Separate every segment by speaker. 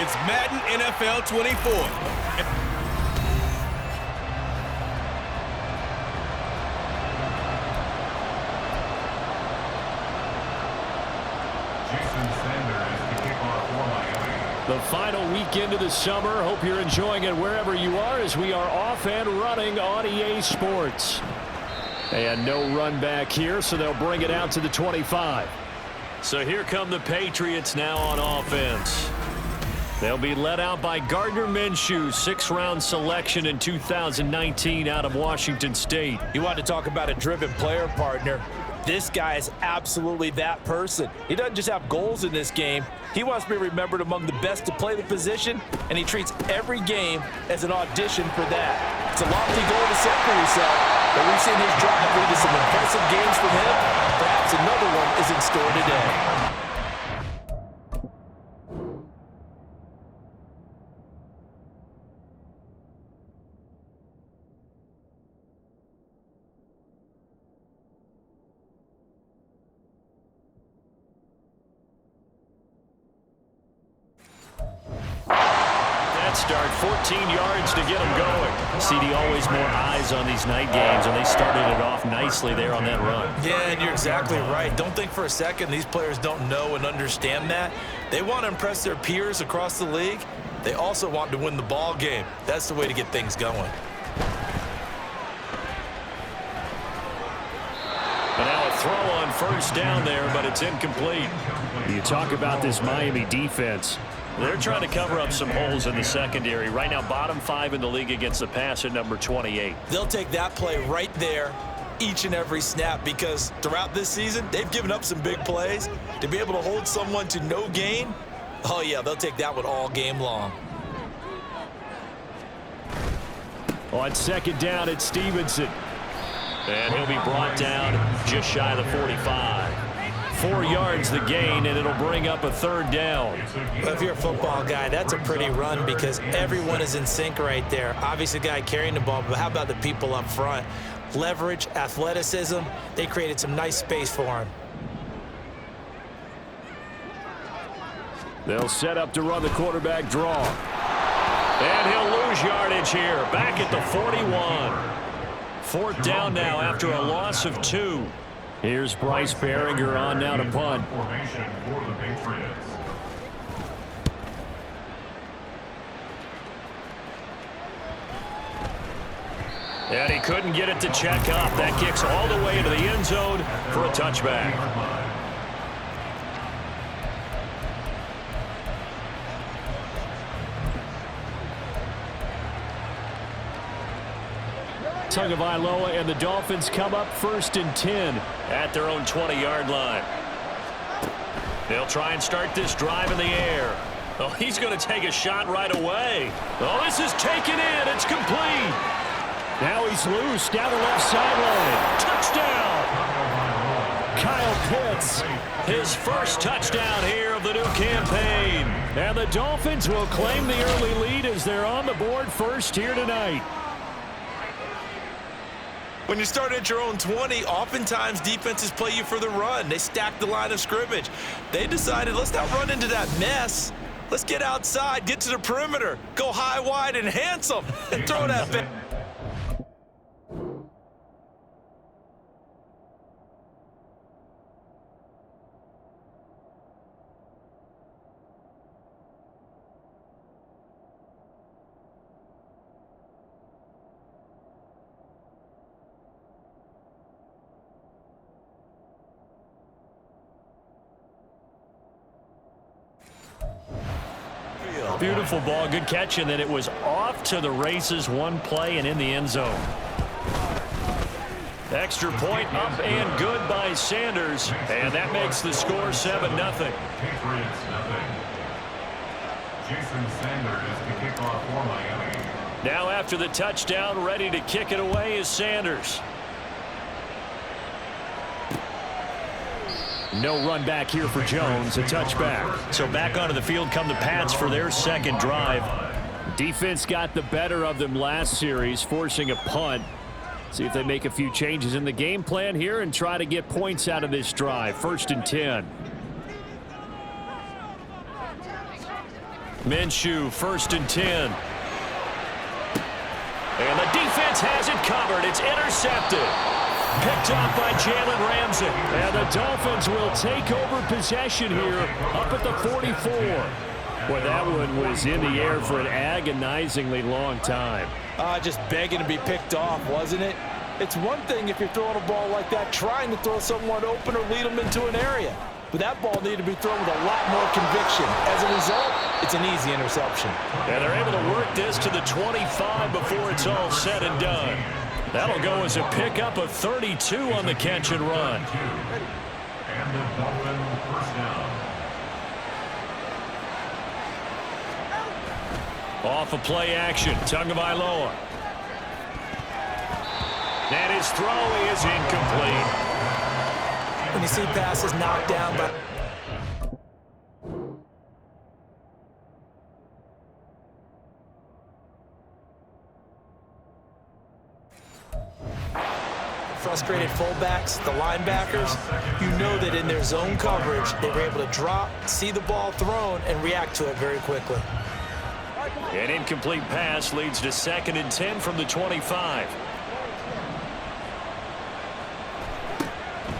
Speaker 1: It's Madden NFL 24.
Speaker 2: The final weekend of the summer. Hope you're enjoying it wherever you are as we are off and running on EA Sports. And no run back here, so they'll bring it out to the 25. So here come the Patriots now on offense. They'll be led out by Gardner Minshew, 6th-round selection in 2019 out of Washington State.
Speaker 3: You want to talk about a driven player, partner. This guy is absolutely that person. He doesn't just have goals in this game. He wants to be remembered among the best to play the position, and he treats every game as an audition for that. It's a lofty goal to set for himself, but we've seen his drive lead to some impressive games from him. Perhaps another one is in store today.
Speaker 2: Start 14 yards to get them going. CD, always more eyes on these night games, and they started it off nicely there on that run.
Speaker 3: Yeah, and you're exactly right. Don't think for a second these players don't know and understand that. They want to impress their peers across the league. They also want to win the ball game. That's the way to get things going.
Speaker 2: But now a throw on first down there, but it's incomplete. You talk about this Miami defense. They're trying to cover up some holes in the secondary. Right now, bottom 5 in the league against the pass at number 28.
Speaker 3: They'll take that play right there each and every snap because throughout this season, they've given up some big plays. To be able to hold someone to no gain, oh, yeah, they'll take that one all game long.
Speaker 2: On second down, it's Stevenson. And he'll be brought down just shy of the 45. 4 yards the gain, and it'll bring up a 3rd down.
Speaker 3: Well, if you're a football guy, that's a pretty run because everyone is in sync right there. Obviously, the guy carrying the ball, but how about the people up front? Leverage, athleticism, they created some nice space for him.
Speaker 2: They'll set up to run the quarterback draw. And he'll lose yardage here, back at the 41. 4th down now after a loss of 2. Here's Bryce Behringer on now to punt. And he couldn't get it to check up. That kicks all the way into the end zone for a touchback. Tagovailoa and the Dolphins come up 1st and 10 at their own 20-yard line. They'll try and start this drive in the air. Oh, he's going to take a shot right away. Oh, this is taken in. It's complete. Now he's loose down the left sideline. Touchdown. Kyle Pitts, his first touchdown here of the new campaign. And the Dolphins will claim the early lead as they're on the board first here tonight.
Speaker 3: When you start at your own 20, oftentimes defenses play you for the run. They stack the line of scrimmage. They decided, let's not run into that mess. Let's get outside, get to the perimeter, go high, wide, and handsome, and throw that back.
Speaker 2: Beautiful ball, good catch, and then it was off to the races, one play and in the end zone. Extra point up and good by Sanders, and that makes the score 7-0. Now after the touchdown, ready to kick it away is Sanders. No run back here for Jones, a touchback. So back onto the field come the Pats for their second drive. Defense got the better of them last series, forcing a punt. See if they make a few changes in the game plan here and try to get points out of this drive. 1st and 10. Minshew, 1st and 10. And the defense has it covered. It's intercepted. Picked off by Jalen Ramsey. And the Dolphins will take over possession here up at the 44. Boy, that one was in the air for an agonizingly long time.
Speaker 3: Just begging to be picked off, wasn't it? It's one thing if you're throwing a ball like that, trying to throw someone open or lead them into an area. But that ball needed to be thrown with a lot more conviction. As a result, it's an easy interception.
Speaker 2: And they're able to work this to the 25 before it's all said and done. That'll go as a pickup of 32 on the catch and run.
Speaker 4: And the Dolphins first down.
Speaker 2: Off of play action, Tagovailoa. And his throw is incomplete.
Speaker 3: When you see passes knocked down by... frustrated fullbacks, the linebackers, you know that in their zone coverage, they were able to drop, see the ball thrown, and react to it very quickly.
Speaker 2: An incomplete pass leads to 2nd and 10 from the 25.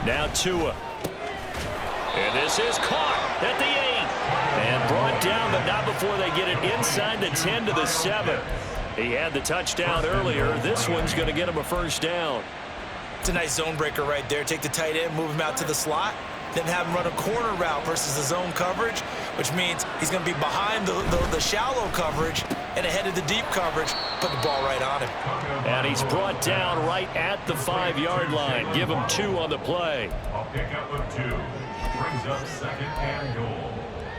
Speaker 2: Now Tua. And this is caught at the 8. And brought down, but not before they get it inside the 10 to the 7. He had the touchdown earlier. This one's going to get him a first down.
Speaker 3: It's a nice zone breaker right there. Take the tight end, move him out to the slot, then have him run a corner route versus the zone coverage, which means he's going to be behind the shallow coverage and ahead of the deep coverage. Put the ball right on him.
Speaker 2: And he's brought down right at the 5-yard line. Give him 2 on the play.
Speaker 4: A pickup of 2 brings up 2nd and goal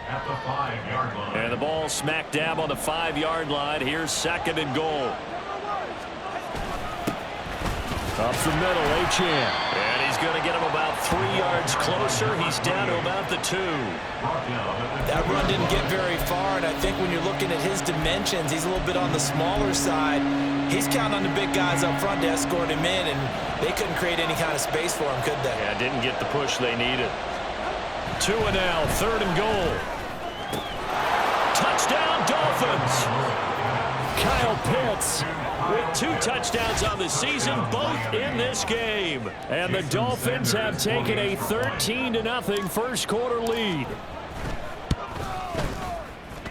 Speaker 4: at the 5-yard line.
Speaker 2: And the ball smack dab on the 5-yard line. Here's 2nd and goal. Up the middle, Achane. And he's going to get him about 3 yards closer. He's down to about the 2.
Speaker 3: That run didn't get very far, and I think when you're looking at his dimensions, he's a little bit on the smaller side. He's counting on the big guys up front to escort him in, and they couldn't create any kind of space for him, could they?
Speaker 2: Yeah, didn't get the push they needed. Tua now, 3rd and goal. Touchdown, Dolphins! Kyle Pitts with 2 touchdowns on the season, both in this game. And the Dolphins have taken a 13-0 first quarter lead.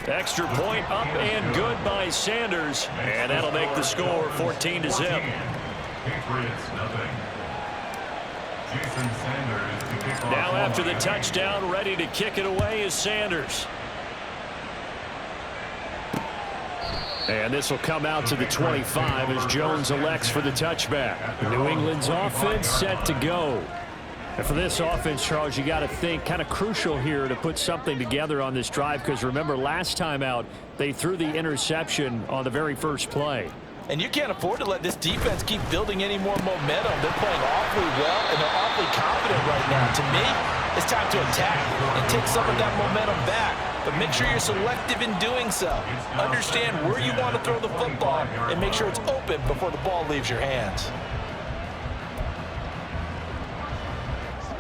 Speaker 2: Extra point up and good by Sanders. And that'll make the score 14-0.
Speaker 4: Patriots, nothing. Jason Sanders to kick off.
Speaker 2: Now after the touchdown, ready to kick it away is Sanders. And this will come out to the 25 as Jones elects for the touchback. New England's offense set to go. And for this offense, Charles, you got to think kind of crucial here to put something together on this drive, because remember last time out they threw the interception on the very first play.
Speaker 3: And you can't afford to let this defense keep building any more momentum. They're playing awfully well, and they're awfully confident right now. To me, it's time to attack and take some of that momentum back. But make sure you're selective in doing so. Understand where you want to throw the football and make sure it's open before the ball leaves your hands.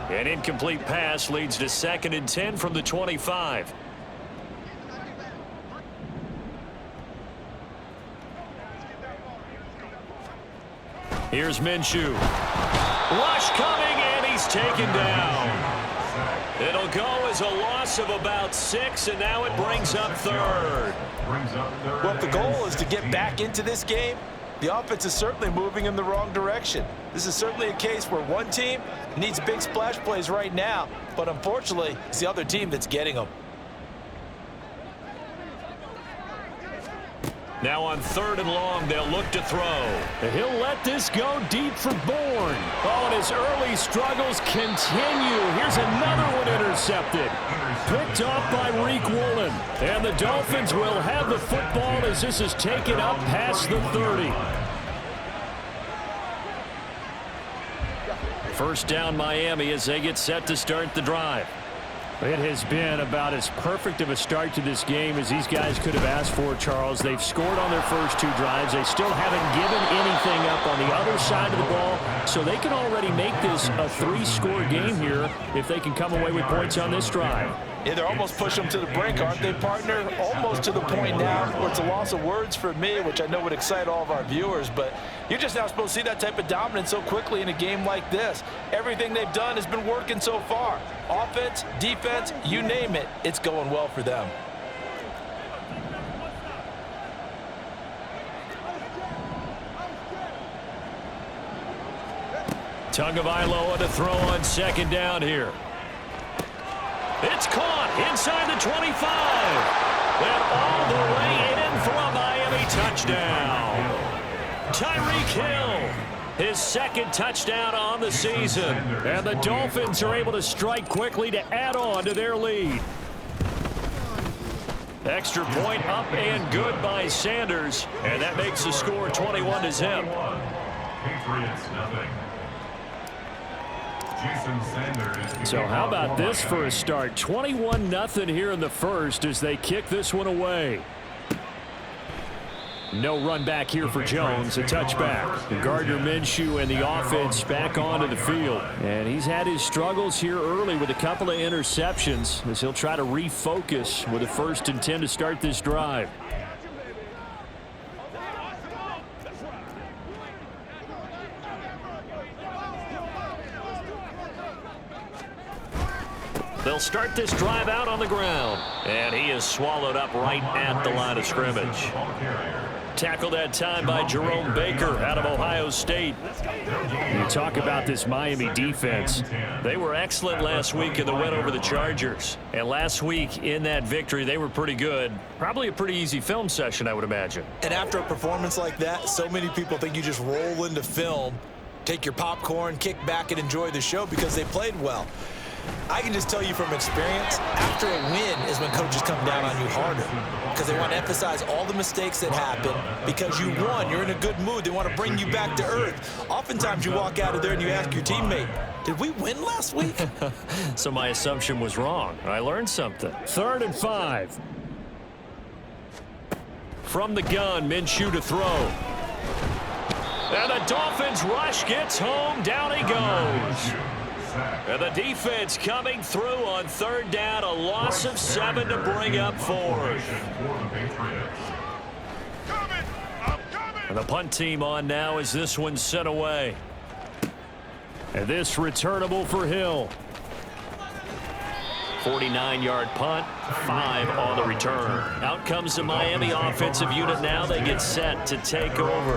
Speaker 2: An incomplete pass leads to 2nd and 10 from the 25. Here's Minshew. Rush coming, and he's taken down. It'll go as a loss of about 6, and now it brings up 3rd.
Speaker 3: Well, if the goal is to get back into this game, the offense is certainly moving in the wrong direction. This is certainly a case where one team needs big splash plays right now, but unfortunately, it's the other team that's getting them.
Speaker 2: Now on 3rd and long, they'll look to throw. He'll let this go deep for Bourne. Oh, and his early struggles continue. Here's another one intercepted. Picked off by Reek Woolen. And the Dolphins will have the football as this is taken up past the 30. First down Miami as they get set to start the drive. It has been about as perfect of a start to this game as these guys could have asked for, Charles. They've scored on their first 2 drives. They still haven't given anything up on the other side of the ball, so they can already make this a 3-score game here if they can come away with points on this drive.
Speaker 3: Yeah, they're almost pushing them to the brink, aren't they, partner? Almost to the point now where it's a loss of words for me, which I know would excite all of our viewers, but you're just not supposed to see that type of dominance so quickly in a game like this. Everything they've done has been working so far. Offense, defense, you name it, it's going well for them.
Speaker 2: Tagovailoa to throw on second down here. It's caught inside the 25. And all the way in for a Miami touchdown. Tyreek Hill, his second touchdown on the season. And the Dolphins are able to strike quickly to add on to their lead. Extra point up and good by Sanders. And that makes the score 21-0.
Speaker 4: Patriots nothing.
Speaker 2: So how about this for a start? 21-0 here in the first as they kick this one away. No run back here for Jones, a touchback. Gardner Minshew and the offense back onto the field. And he's had his struggles here early with a couple of interceptions as he'll try to refocus with a 1st and 10 to start this drive. They'll start this drive out on the ground. And he is swallowed up right at the line of scrimmage. Tackled that time by Jerome Baker out of Ohio State. You talk about this Miami defense. They were excellent last week in the win over the Chargers. And last week in that victory, they were pretty good. Probably a pretty easy film session, I would imagine.
Speaker 3: And after a performance like that, so many people think you just roll into film, take your popcorn, kick back, and enjoy the show because they played well. I can just tell you from experience, after a win is when coaches come down on you harder because they want to emphasize all the mistakes that happen. Because you won, you're in a good mood. They want to bring you back to earth. Oftentimes you walk out of there and you ask your teammate, did we win last week?
Speaker 2: So my assumption was wrong. I learned something. 3rd and 5. From the gun, Minshew to throw. And the Dolphins rush gets home. Down he goes. And the defense coming through on 3rd down, a loss of 7 to bring up 4th. And the punt team on now as this one's sent away. And this returnable for Hill. 49-yard punt, 5 on the return. Out comes the Miami offensive unit now. They get set to take over.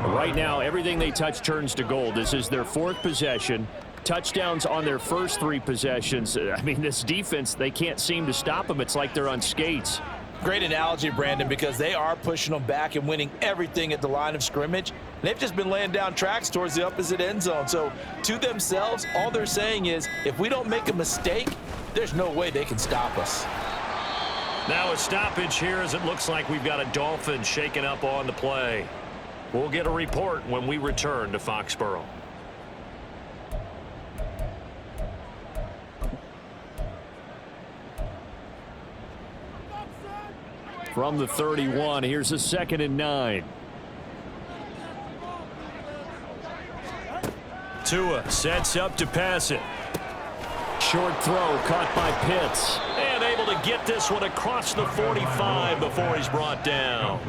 Speaker 2: Right now, everything they touch turns to gold. This is their 4th possession. Touchdowns on their first 3 possessions. I mean, this defense, they can't seem to stop them. It's like they're on skates.
Speaker 3: Great analogy, Brandon, because they are pushing them back and winning everything at the line of scrimmage. They've just been laying down tracks towards the opposite end zone. So to themselves, all they're saying is, if we don't make a mistake, there's no way they can stop us.
Speaker 2: Now a stoppage here as it looks like we've got a Dolphin shaken up on the play. We'll get a report when we return to Foxborough. From the 31, here's a 2nd and 9. Tua sets up to pass it. Short throw caught by Pitts. And able to get this one across the 45 before he's brought down.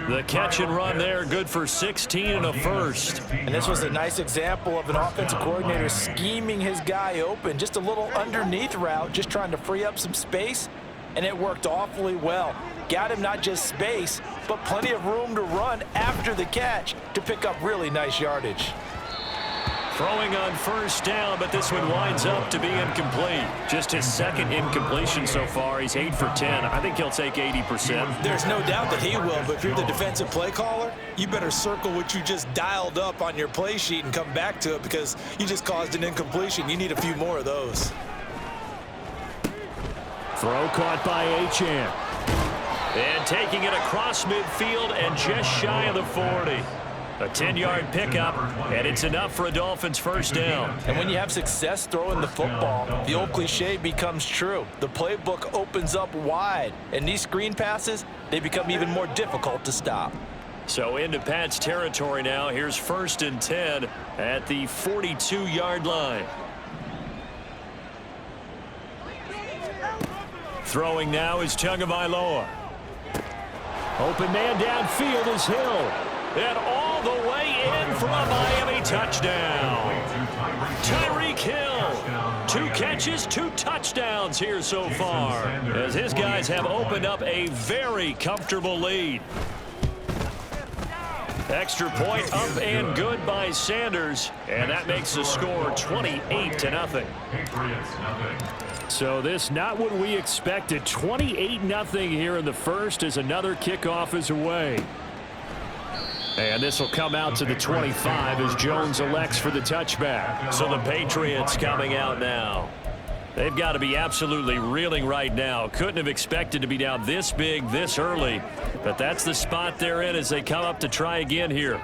Speaker 2: The catch and run there, good for 16 and a first.
Speaker 3: And this was a nice example of an offensive coordinator scheming his guy open. Just a little underneath route, just trying to free up some space. And it worked awfully well. Got him not just space, but plenty of room to run after the catch to pick up really nice yardage.
Speaker 2: Throwing on 1st down, but this one winds up to be incomplete. Just his 2nd incompletion so far. He's 8 for 10. I think he'll take 80%.
Speaker 3: There's no doubt that he will, but if you're the defensive play caller, you better circle what you just dialed up on your play sheet and come back to it because you just caused an incompletion. You need a few more of those.
Speaker 2: Throw caught by Achane. And taking it across midfield and just shy of the 40. A 10-yard pickup, and it's enough for a Dolphins 1st down.
Speaker 3: And when you have success throwing the football, the old cliche becomes true. The playbook opens up wide, and these screen passes, they become even more difficult to stop.
Speaker 2: So into Pat's territory now. Here's 1st and 10 at the 42-yard line. Throwing now is Tagovailoa. Open man downfield is Hill. And all the way in for a Miami touchdown. Tyreek Hill. 2 catches, 2 touchdowns here so far, as his guys have opened up a very comfortable lead. Extra point up and good by Sanders, and that makes the score 28-0. So this not what we expected. 28-0 here in the first as another kickoff is away. And this will come out to the 25 as Jones elects for the touchback. So the Patriots coming out now. They've got to be absolutely reeling right now. Couldn't have expected to be down this big this early. But that's the spot they're in as they come up to try again here.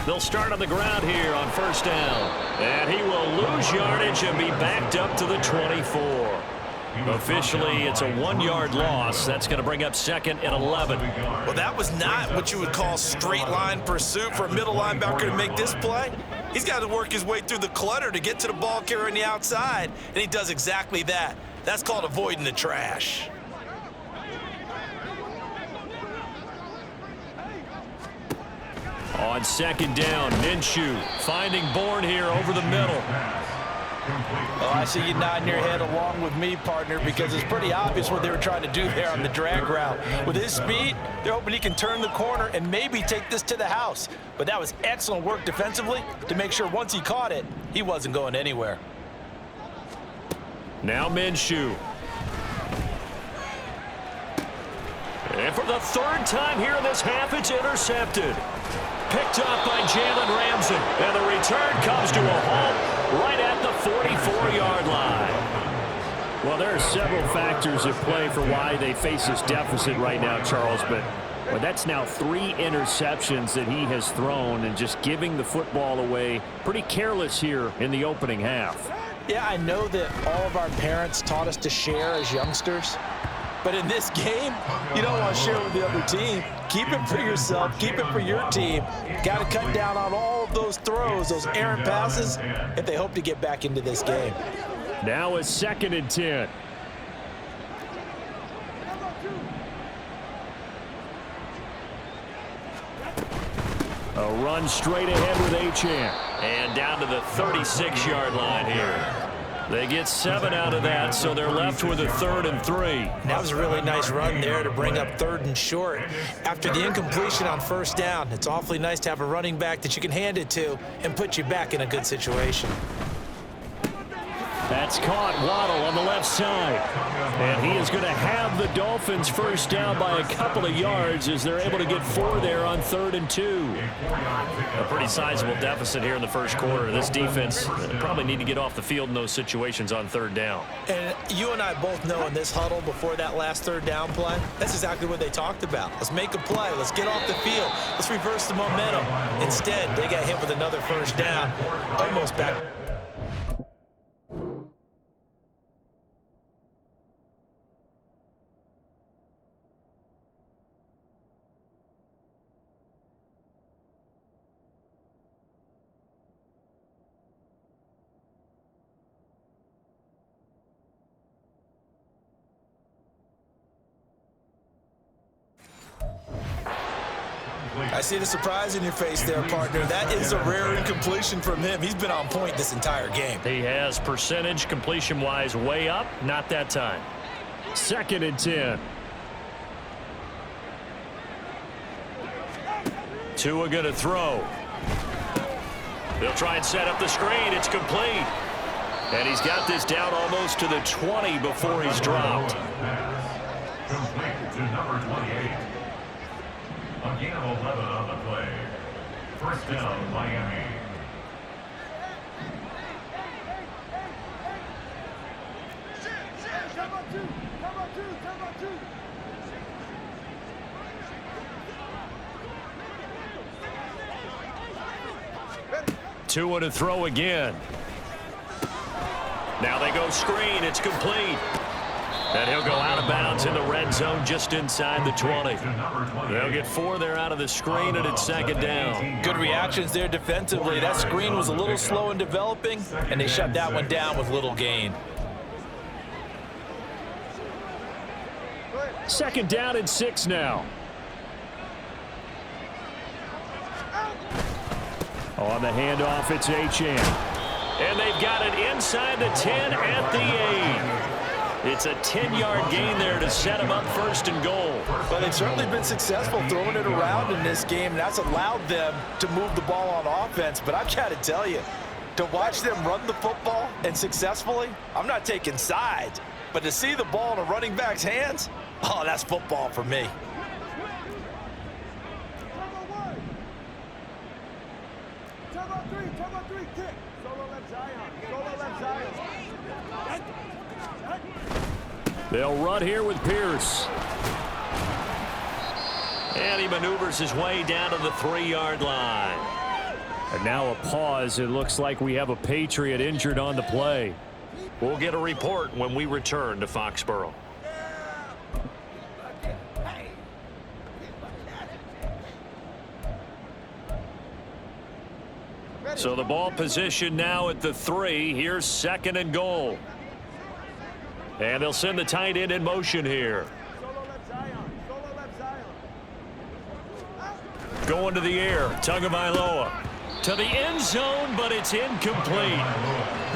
Speaker 2: They'll start on the ground here on first down. And he will lose yardage and be backed up to the 24. Officially, it's a 1-yard loss. That's going to bring up 2nd and 11.
Speaker 3: Well, that was not what you would call straight line pursuit for a middle linebacker to make this play. He's got to work his way through the clutter to get to the ball carrier on the outside, and he does exactly that. That's called avoiding the trash.
Speaker 2: On 2nd down, Minshew finding Bourne here over the middle.
Speaker 3: Oh, I see you nodding your head along with me, partner, because it's pretty obvious what they were trying to do there on the drag route. With his speed, they're hoping he can turn the corner and maybe take this to the house. But that was excellent work defensively to make sure once he caught it, he wasn't going anywhere.
Speaker 2: Now Minshew. And for the 3rd time here in this half, it's intercepted. Picked up by Jalen Ramsey. And the return comes to a halt right at the 44-yard line. Well, there are several factors at play for why they face this deficit right now, Charles. But that's now 3 interceptions that he has thrown and just giving the football away. Pretty careless here in the opening half.
Speaker 3: Yeah, I know that all of our parents taught us to share as youngsters. But in this game, you don't want to share with the other team. Keep it for yourself. Keep it for your team. Got to cut down on all of those throws, those errant passes, if they hope to get back into this game.
Speaker 2: Now it's 2nd and 10. A run straight ahead with Achane. And down to the 36-yard line here. They get 7 out of that, so they're left with a 3rd and 3.
Speaker 3: That was a really nice run there to bring up 3rd and short. After the incompletion on first down, it's awfully nice to have a running back that you can hand it to and put you back in a good situation.
Speaker 2: That's caught. Waddle on the left side. And he is going to have the Dolphins first down by a couple of yards as they're able to get 4 there on 3rd and 2. A pretty sizable deficit here in the first quarter. This defense probably need to get off the field in those situations on 3rd down.
Speaker 3: And you and I both know in this huddle before that last 3rd down play, that's exactly what they talked about. Let's make a play. Let's get off the field. Let's reverse the momentum. Instead, they got hit with another first down, almost back. I see the surprise in your face there, partner. That is a rare incompletion from him. He's been on point this entire game.
Speaker 2: He has percentage completion-wise way up. Not that time. 2nd and 10. Tua going to throw. They'll try and set up the screen. It's complete. And he's got this down almost to the 20 before he's dropped.
Speaker 4: Complete to number 28. A gain of 11 on the play. First down, Miami.
Speaker 2: Tua to throw again. Now they go screen. It's complete. And he'll go out of bounds in the red zone just inside the 20. They'll get 4 there out of the screen, and it's second down.
Speaker 3: Good reactions there defensively. That screen was a little slow in developing, and they shut that one down with little gain.
Speaker 5: Second down and 6 now. On the handoff, it's Achane.
Speaker 2: And they've got it inside the 10 at the 8. It's a 10-yard gain there to set them up first and goal.
Speaker 3: Well, they've certainly been successful throwing it around in this game, and that's allowed them to move the ball on offense. But I've got to tell you, to watch them run the football and successfully, I'm not taking sides, but to see the ball in a running back's hands, oh, that's football for me.
Speaker 5: They'll run here with Pierce.
Speaker 2: And he maneuvers his way down to the 3-yard line.
Speaker 5: And now a pause. It looks like we have a Patriot injured on the play.
Speaker 2: We'll get a report when we return to Foxborough. So the ball position now at the 3. Here's second and goal. And they'll send the tight end in motion here. Going to the air. Tagovailoa to the end zone, but it's incomplete.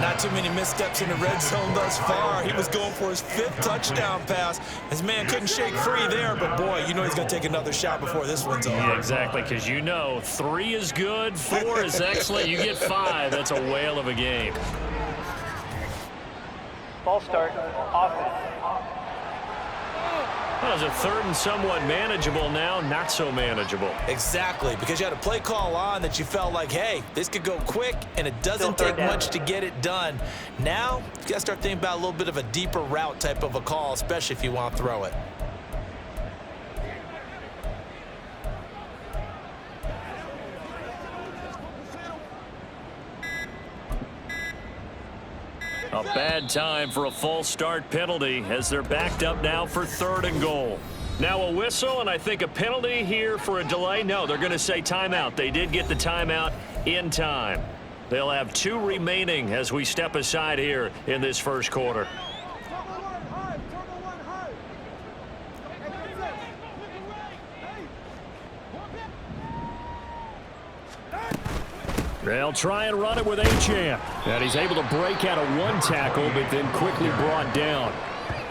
Speaker 3: Not too many missteps in the red zone thus far. He was going for his 5th touchdown pass. His man couldn't shake free there, but boy, you know he's going to take another shot before this one's over.
Speaker 2: Yeah, exactly, because you know 3 is good, 4 is excellent. You get 5. That's a whale of a game.
Speaker 6: Ball start, offense.
Speaker 2: Well, it's a 3rd and somewhat manageable now, not so manageable.
Speaker 3: Exactly, because you had a play call on that you felt like, hey, this could go quick, and it doesn't take much to get it done. Now, you got to start thinking about a little bit of a deeper route type of a call, especially if you want to throw it.
Speaker 2: A bad time for a false start penalty as they're backed up now for 3rd and goal. Now a whistle, and I think a penalty here for a delay. No, they're going to say timeout. They did get the timeout in time. They'll have 2 remaining as we step aside here in this first quarter.
Speaker 5: They'll try and run it with Achane. And he's able to break out of 1 tackle, but then quickly brought down.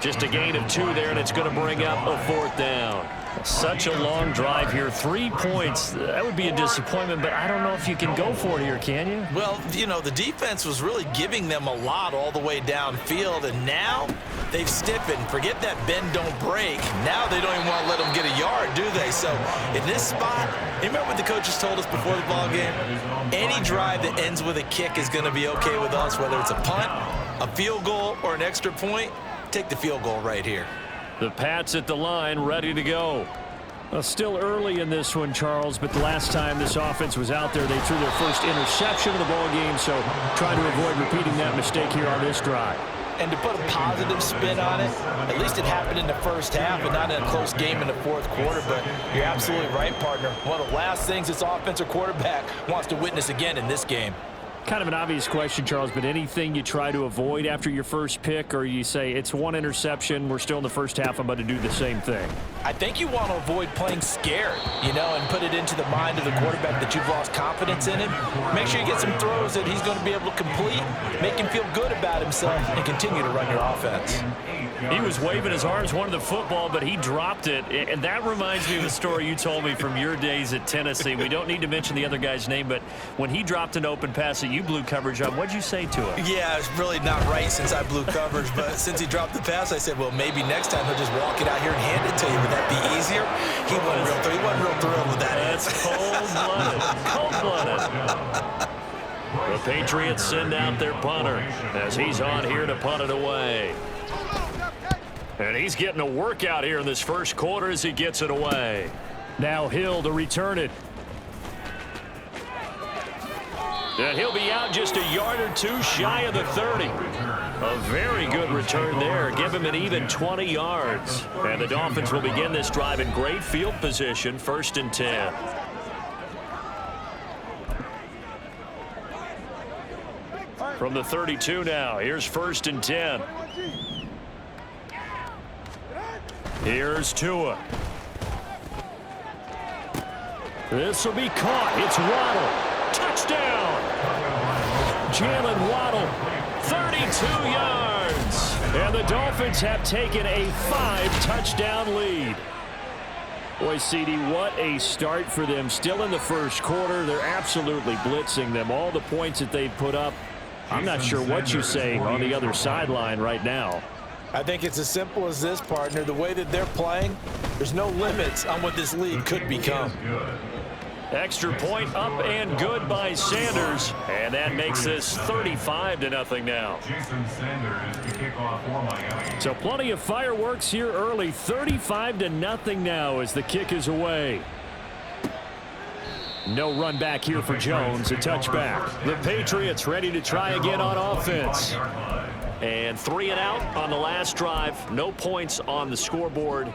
Speaker 2: Just a gain of 2 there, and it's going to bring up a 4th down. Such a long drive here. 3 points, that would be a disappointment, but I don't know if you can go for it here, can you?
Speaker 3: Well, you know, the defense was really giving them a lot all the way downfield, and now they've stiffened. Forget that bend, don't break. Now they don't even want to let them get a yard, do they? So in this spot, you remember what the coaches told us before the ball game? Any drive that ends with a kick is going to be okay with us, whether it's a punt, a field goal, or an extra point. Take the field goal right here.
Speaker 2: The Pats at the line, ready to go.
Speaker 5: Well, still early in this one, Charles, but the last time this offense was out there, they threw their first interception of the ball game, so trying to avoid repeating that mistake here on this drive.
Speaker 3: And to put a positive spin on it, at least it happened in the first half and not in a close game in the 4th quarter, but you're absolutely right, partner. One of the last things this offensive quarterback wants to witness again in this game.
Speaker 5: Kind of an obvious question, Charles, but anything you try to avoid after your first pick, or you say it's 1 interception, we're still in the first half, I'm about to do the same thing?
Speaker 3: I think you want to avoid playing scared, you know, and put it into the mind of the quarterback that you've lost confidence in him. Make sure you get some throws that he's going to be able to complete, make him feel good about himself, and continue to run your offense.
Speaker 2: He was waving his arms, wanted the football, but he dropped it. And that reminds me of the story you told me from your days at Tennessee. We don't need to mention the other guy's name, but when he dropped an open pass that you blew coverage on, what'd you say to him?
Speaker 3: Yeah, it's really not right since I blew coverage, but since he dropped the pass, I said, well, maybe next time he'll just walk it out here and hand it to you. Would that be easier? He wasn't real thrilled with that.
Speaker 2: That's cold-blooded. Cold-blooded. The Patriots send out their punter as he's on here to punt it away. And he's getting a workout here in this first quarter as he gets it away.
Speaker 5: Now Hill to return it.
Speaker 2: And he'll be out just a yard or two shy of the 30. A very good return there. Give him an even 20 yards. And the Dolphins will begin this drive in great field position, 1st and 10. From the 32 now, here's 1st and 10. Here's Tua. This will be caught. It's Waddle. Touchdown. Jalen Waddle, 32 yards. And the Dolphins have taken a 5-touchdown lead. Boy, CD, what a start for them. Still in the first quarter. They're absolutely blitzing them. All the points that they've put up, I'm not sure what you say on the other sideline right now.
Speaker 3: I think it's as simple as this, partner. The way that they're playing, there's no limits on what this lead could become.
Speaker 2: Extra point up and good by Sanders. And that makes this 35-0 now.
Speaker 4: Jason Sanders to kick off for Miami.
Speaker 5: So plenty of fireworks here early. 35-0 now as the kick is away. No run back here for Jones. A touchback. The Patriots ready to try again on offense.
Speaker 2: And 3 and out on the last drive. No points on the scoreboard.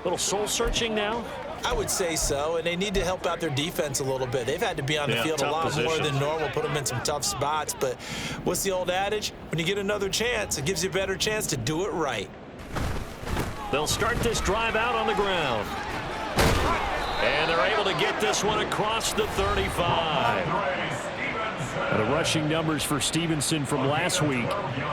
Speaker 2: Little soul searching now.
Speaker 3: I would say so, and they need to help out their defense a little bit. They've had to be on the field a lot more than normal, put them in some tough spots. But what's the old adage? When you get another chance, it gives you a better chance to do it right.
Speaker 2: They'll start this drive out on the ground. And they're able to get this one across the 35.
Speaker 5: The rushing numbers for Stevenson from last week.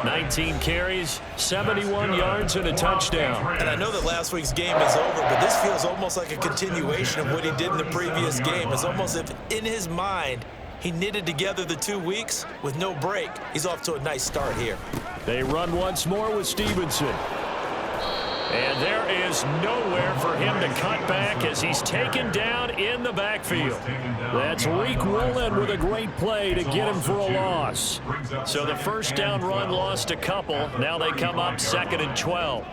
Speaker 2: 19 carries, 71 yards, and a touchdown.
Speaker 3: And I know that last week's game is over, but this feels almost like a continuation of what he did in the previous game. It's almost as if in his mind, he knitted together the 2 weeks with no break. He's off to a nice start here.
Speaker 5: They run once more with Stevenson.
Speaker 2: And there is nowhere for him to cut back as he's taken down in the backfield.
Speaker 5: That's Reek Woolen with a great play to get him for a loss.
Speaker 2: So the first down run lost a couple. Now they come up 2nd and 12.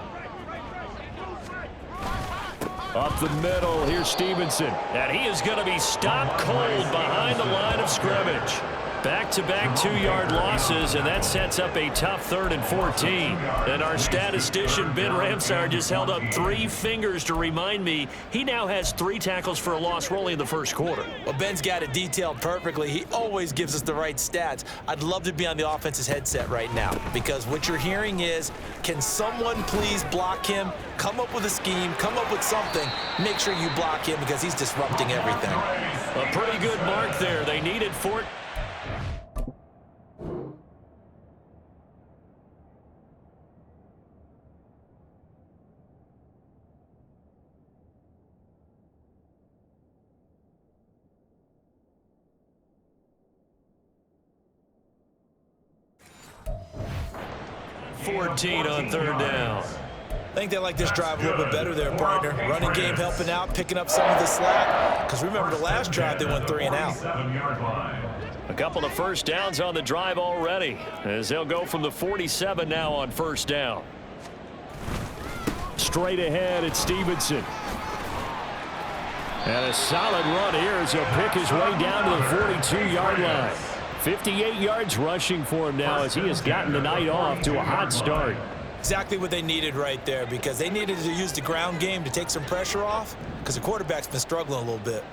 Speaker 5: Up the middle, here's Stevenson.
Speaker 2: And he is going to be stopped cold behind the line of scrimmage. Back-to-back 2-yard losses, and that sets up a tough 3rd and 14. And our statistician, Ben Ramsar, just held up 3 fingers to remind me he now has 3 tackles for a loss rolling in the first quarter.
Speaker 3: Well, Ben's got it detailed perfectly. He always gives us the right stats. I'd love to be on the offense's headset right now because what you're hearing is, can someone please block him? Come up with a scheme, come up with something. Make sure you block him because he's disrupting everything.
Speaker 2: A pretty good mark there. They needed 4. On 3rd down.
Speaker 3: I think they like this drive a little bit better there, partner. Running game helping out, picking up some of the slack. Because remember, the last drive they went 3 and out.
Speaker 2: A couple of first downs on the drive already as they'll go from the 47 now on 1st down.
Speaker 5: Straight ahead, it's Stevenson. And a solid run here as he'll pick his way down to the 42-yard line. 58 yards rushing for him now as he has gotten the night off to a hot start.
Speaker 3: Exactly what they needed right there because they needed to use the ground game to take some pressure off because the quarterback's been struggling a little bit.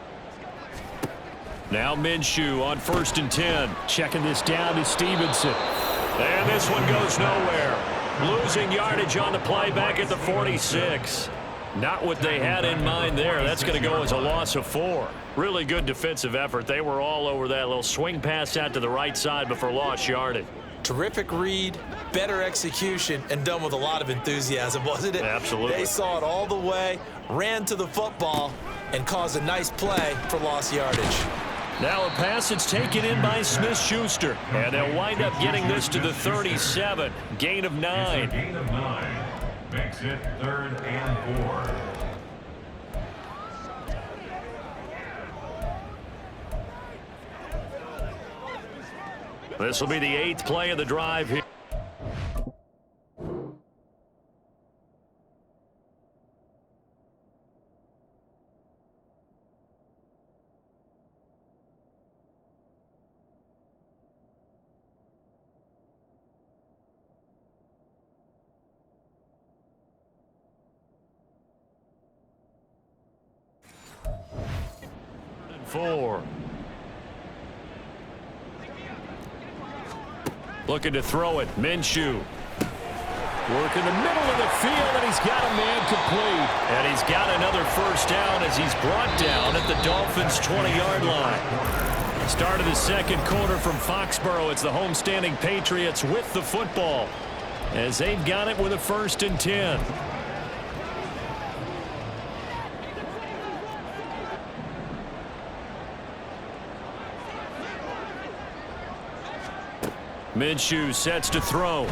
Speaker 5: Now Minshew on 1st and 10. Checking this down to Stevenson.
Speaker 2: And this one goes nowhere. Losing yardage on the play back at the 46. Not what they had in mind there. That's going to go as a loss of 4. Really good defensive effort. They were all over that little swing pass out to the right side before lost yardage.
Speaker 3: Terrific read, better execution, and done with a lot of enthusiasm, wasn't it?
Speaker 2: Absolutely.
Speaker 3: They saw it all the way, ran to the football, and caused a nice play for lost yardage.
Speaker 2: Now a pass that's taken in by Smith-Schuster. And they'll wind up getting this to the 37. Gain of 9.
Speaker 4: Gain of 9. Makes it 3rd and 4.
Speaker 2: This will be the 8th play of the drive here. 4. Looking to throw it. Minshew. Work in the middle of the field, and he's got a man complete. And he's got another first down as he's brought down at the Dolphins' 20-yard line. Start of the second quarter from Foxborough. It's the homestanding Patriots with the football as they've got it with a 1st and 10. Minshew sets to throw.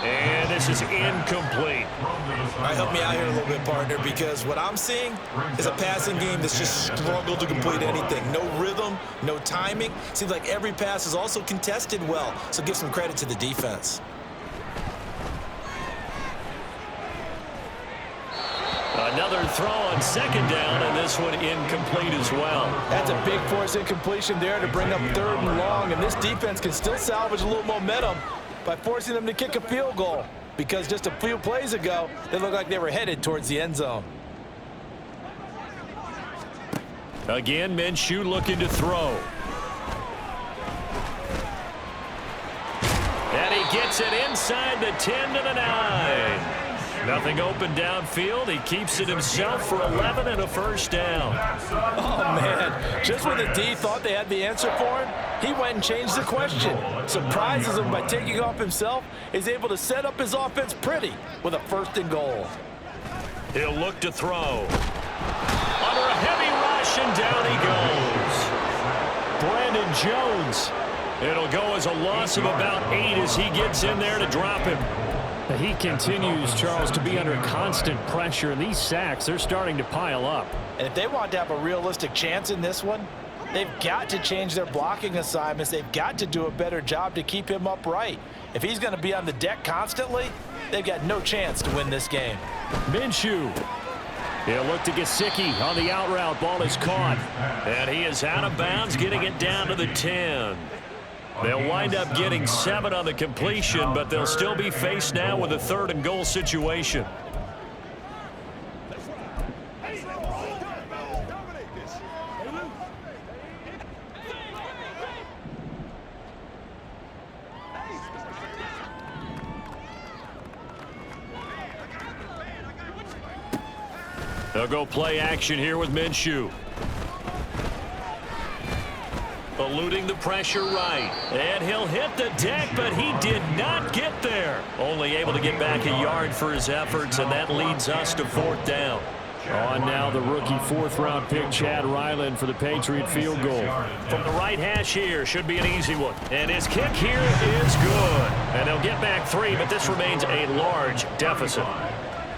Speaker 2: And this is incomplete.
Speaker 3: All right, help me out here a little bit, partner, because what I'm seeing is a passing game that's just struggled to complete anything. No rhythm, no timing. Seems like every pass is also contested well, so give some credit to the defense.
Speaker 2: Another throw on 2nd down, and this one incomplete as well.
Speaker 3: That's a big force incompletion there to bring up 3rd and long, and this defense can still salvage a little momentum by forcing them to kick a field goal, because just a few plays ago, they looked like they were headed towards the end zone.
Speaker 2: Again, Minshew looking to throw. And he gets it inside the 10 to the 9. Nothing open downfield. He keeps it himself for 11 and a first down.
Speaker 3: Oh, man. Just when the D thought they had the answer for him, he went and changed the question. Surprises him by taking off himself. He's able to set up his offense pretty with a 1st and goal.
Speaker 2: He'll look to throw. Under a heavy rush, and down he goes. Brandon Jones. It'll go as a loss of about 8 as he gets in there to drop him.
Speaker 5: He continues, Charles, to be under constant pressure, and these sacks, they're starting to pile up.
Speaker 3: And if they want to have a realistic chance in this one, they've got to change their blocking assignments. They've got to do a better job to keep him upright. If he's going to be on the deck constantly, they've got no chance to win this game.
Speaker 5: Minshew. He'll look to Gesicki on the out route. Ball is caught.
Speaker 2: And he is out of bounds, getting it down to the 10. They'll wind up getting 7 on the completion, but they'll still be faced now with a 3rd and goal situation. They'll go play action here with Minshew. Eluding the pressure right. And he'll hit the deck, but he did not get there. Only able to get back a yard for his efforts, and that leads us to 4th down.
Speaker 5: On now the rookie 4th-round pick, Chad Ryland, for the Patriot field goal.
Speaker 2: From the right hash here, should be an easy one. And his kick here is good. And they'll get back 3, but this remains a large deficit.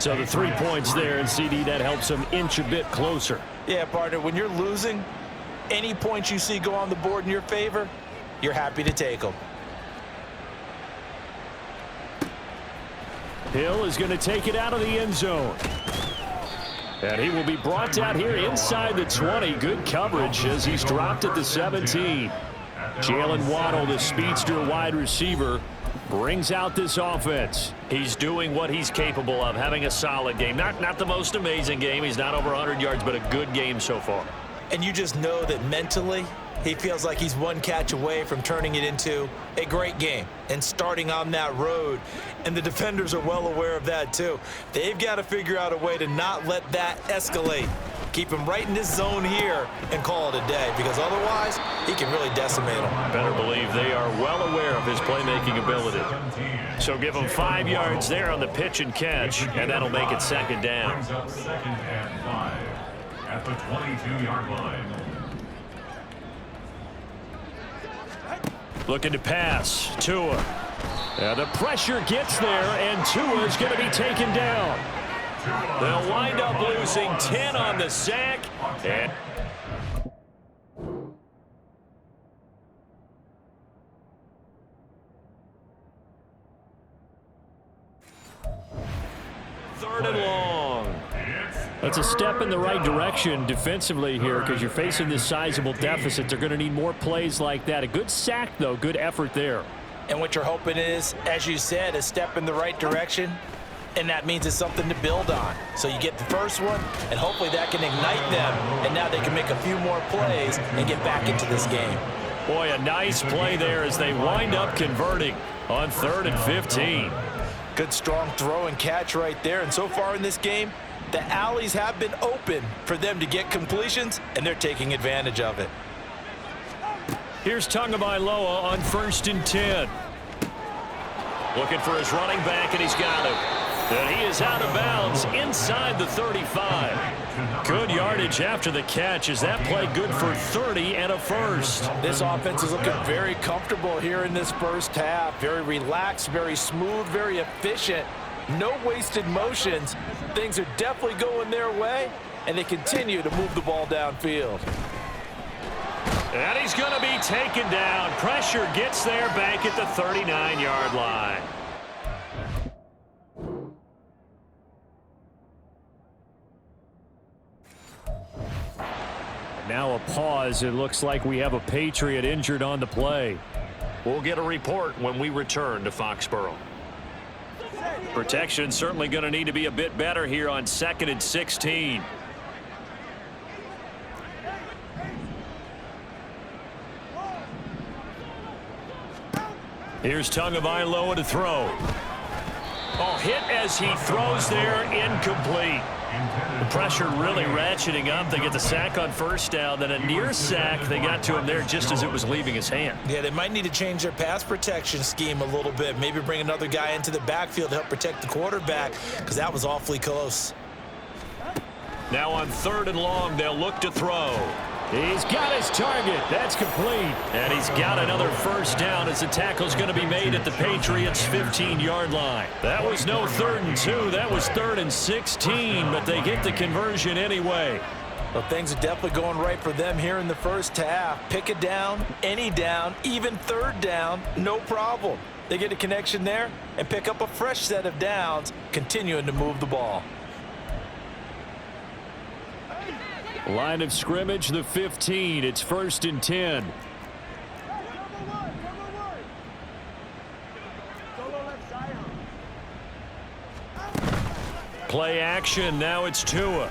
Speaker 5: So the 3 points there, and CD, that helps them inch a bit closer.
Speaker 3: Yeah, partner, when you're losing, any points you see go on the board in your favor, you're happy to take them.
Speaker 5: Hill is going to take it out of the end zone. And he will be brought down here inside the 20. Good coverage as he's dropped at the 17. Jalen Waddle, the speedster wide receiver, brings out this offense.
Speaker 2: He's doing what he's capable of, having a solid game. Not the most amazing game. He's not over 100 yards, but a good game so far.
Speaker 3: And you just know that mentally, he feels like he's one catch away from turning it into a great game and starting on that road. And the defenders are well aware of that, too. They've got to figure out a way to not let that escalate. Keep him right in this zone here and call it a day, because otherwise, he can really decimate them.
Speaker 2: Better believe they are well aware of his playmaking ability. So give him 5 yards there on the pitch and catch, and that'll make it 2nd down.
Speaker 4: Brings up 2nd and 5 at the 22-yard line.
Speaker 2: Looking to pass. Tua. And the pressure gets there, and Tua is going to be taken down. They'll wind up losing 10 on the sack. And third and long.
Speaker 5: That's a step in the right direction defensively here, because you're facing this sizable deficit. They're going to need more plays like that. A good sack, though. Good effort there.
Speaker 3: And what you're hoping is, as you said, a step in the right direction. and that means it's something to build on. So you get the first one, and hopefully that can ignite them, and now they can make a few more plays and get back into this game.
Speaker 5: Boy, a nice play there as they wind up converting on 3rd and 15.
Speaker 3: Good strong throw and catch right there, and so far in this game, the alleys have been open for them to get completions, and they're taking advantage of it.
Speaker 5: Here's Tagovailoa on 1st and 10.
Speaker 2: Looking for his running back, and he's got him. And he is out of bounds inside the 35.
Speaker 5: Good yardage after the catch as that play good for 30 and a first.
Speaker 3: This offense is looking very comfortable here in this first half. Very relaxed, very smooth, very efficient. No wasted motions. Things are definitely going their way, and they continue to move the ball downfield.
Speaker 5: And he's going to be taken down. Pressure gets there back at the 39-yard line. Now a pause. It looks like we have a Patriot injured on the play.
Speaker 2: We'll get a report when we return to Foxborough.
Speaker 5: Protection certainly going to need to be a bit better here on 2nd and 16. Here's Tagovailoa to throw. Oh, hit as he throws there, incomplete. The pressure really ratcheting up. They get the sack on 1st down, then a near sack. They got to him there just as it was leaving his hand.
Speaker 3: Yeah, they might need to change their pass protection scheme a little bit. Maybe bring another guy into the backfield to help protect the quarterback, because that was awfully close.
Speaker 5: Now on 3rd and long, they'll look to throw. He's got his target. That's complete. And he's got another 1st down as the tackle's going to be made at the Patriots' 15-yard line. That was no 3rd and 2. That was 3rd and 16, but they get the conversion anyway.
Speaker 3: Well, things are definitely going right for them here in the first half. Pick a down, any down, even 3rd down, no problem. They get a connection there and pick up a fresh set of downs, continuing to move the ball.
Speaker 5: Line of scrimmage, the 15. It's 1st and 10. Play action. Now it's Tua.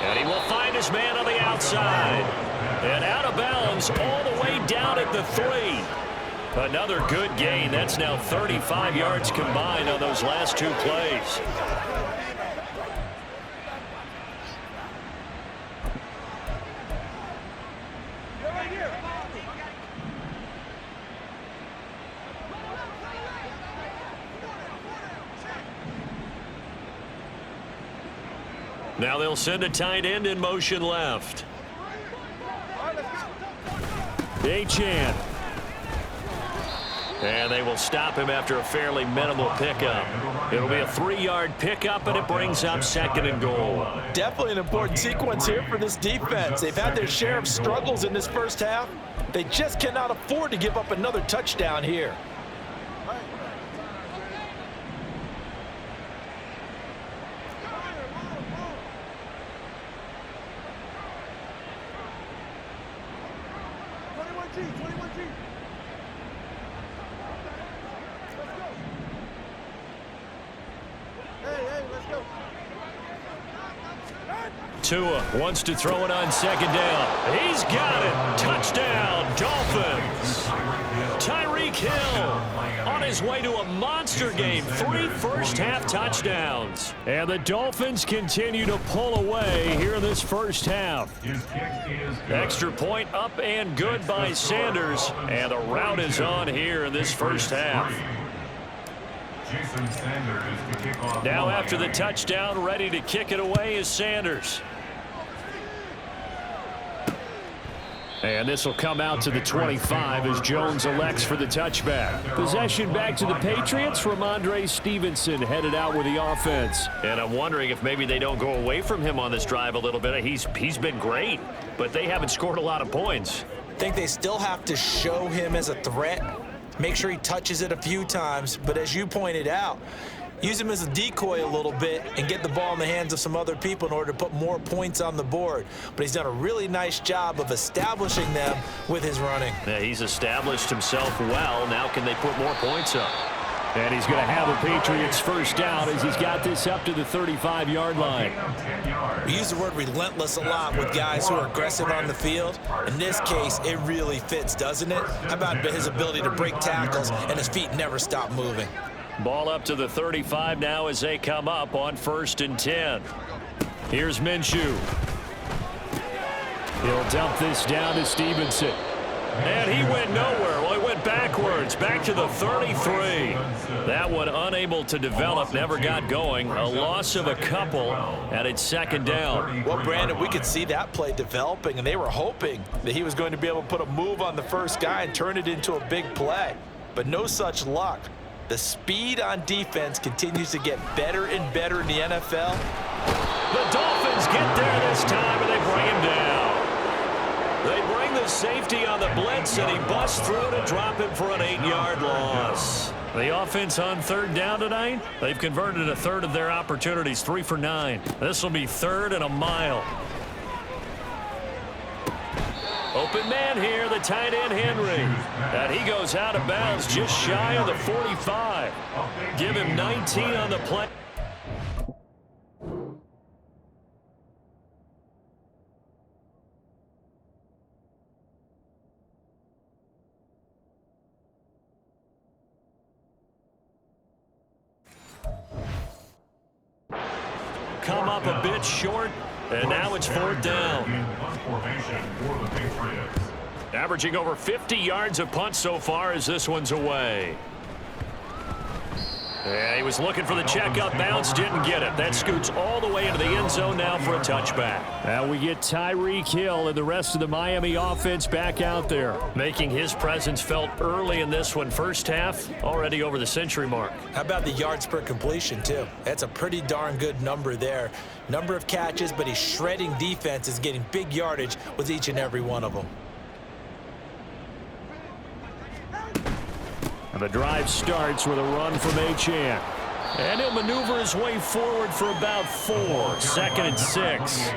Speaker 5: And he will find his man on the outside. And out of bounds all the way down at the 3. Another good gain. That's now 35 yards combined on those last 2 plays. Now they'll send a tight end in motion left. Achane. And they will stop him after a fairly minimal pickup. It'll be a 3-yard pickup, and it brings up 2nd and goal.
Speaker 3: Definitely an important sequence here for this defense. They've had their share of struggles in this first half. They just cannot afford to give up another touchdown here.
Speaker 5: Tua wants to throw it on 2nd down. He's got it. Touchdown, Dolphins. Tyreek Hill on his way to a monster game. 3 first-half touchdowns. And the Dolphins continue to pull away here in this first half. Extra point up and good by Sanders. And the route is on here in this first half. Now after the touchdown, ready to kick it away is Sanders. And this will come out to the 25 as Jones elects for the touchback. Possession back to the Patriots. Ramondre Stevenson headed out with the offense.
Speaker 2: And I'm wondering if maybe they don't go away from him on this drive a little bit. He's been great, but they haven't scored a lot of points.
Speaker 3: I think they still have to show him as a threat. Make sure he touches it a few times, but as you pointed out, use him as a decoy a little bit and get the ball in the hands of some other people in order to put more points on the board. But he's done a really nice job of establishing them with his running.
Speaker 2: Yeah, he's established himself well. Now can they put more points up?
Speaker 5: And he's going to have a Patriots first down as he's got this up to the 35-yard line.
Speaker 3: We use the word relentless a lot with guys who are aggressive on the field. In this case, it really fits, doesn't it? How about his ability to break tackles and his feet never stop moving?
Speaker 2: Ball up to the 35 now as they come up on 1st and 10. Here's Minshew.
Speaker 5: He'll dump this down to Stevenson.
Speaker 2: And he went nowhere. Well, he went backwards, back to the 33. That one unable to develop, never got going. A loss of a couple, and it's 2nd down.
Speaker 3: Well, Brandon, we could see that play developing, and they were hoping that he was going to be able to put a move on the first guy and turn it into a big play. But no such luck. The speed on defense continues to get better and better in the NFL.
Speaker 2: The Dolphins get there this time, and they bring him down. They bring the safety on the blitz, and he busts through to drop him for an 8-yard loss. The offense on 3rd down tonight, they've converted a third of their opportunities, 3 for 9. This will be 3rd and a mile. Open man here, the tight end Henry. And he goes out of bounds just shy of the 45. Give him 19 on the play. Come up a bit short, and now it's 4th down. Averaging over 50 yards a punt so far as this one's away. Yeah, he was looking for the check-up bounce, didn't get it. That scoots all the way into the end zone now for a touchback.
Speaker 5: Now we get Tyreek Hill and the rest of the Miami offense back out there.
Speaker 2: Making his presence felt early in this one. First half, already over the century mark.
Speaker 3: How about the yards per completion, too? That's a pretty darn good number there. Number of catches, but he's shredding defenses, getting big yardage with each and every one of them.
Speaker 5: And the drive starts with a run from Achane.
Speaker 2: And he'll maneuver his way forward for about 4. 2nd and 6.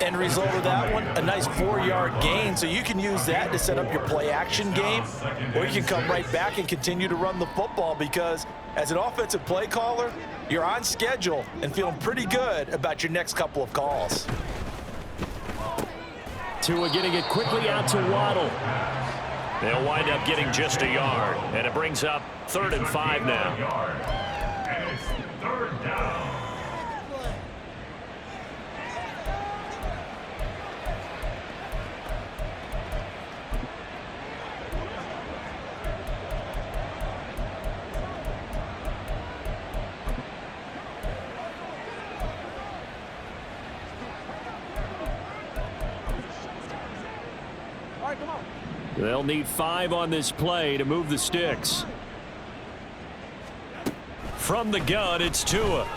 Speaker 3: End result of that one, a nice 4-yard gain, so you can use that to set up your play-action game, or you can come right back and continue to run the football because as an offensive play caller, you're on schedule and feeling pretty good about your next couple of calls.
Speaker 5: Tua getting it quickly out to Waddle.
Speaker 2: They'll wind up getting just a yard, and it brings up 3rd and 5 now.
Speaker 4: And it's 3rd down.
Speaker 5: They'll need 5 on this play to move the sticks.
Speaker 2: From the gun, it's Tua.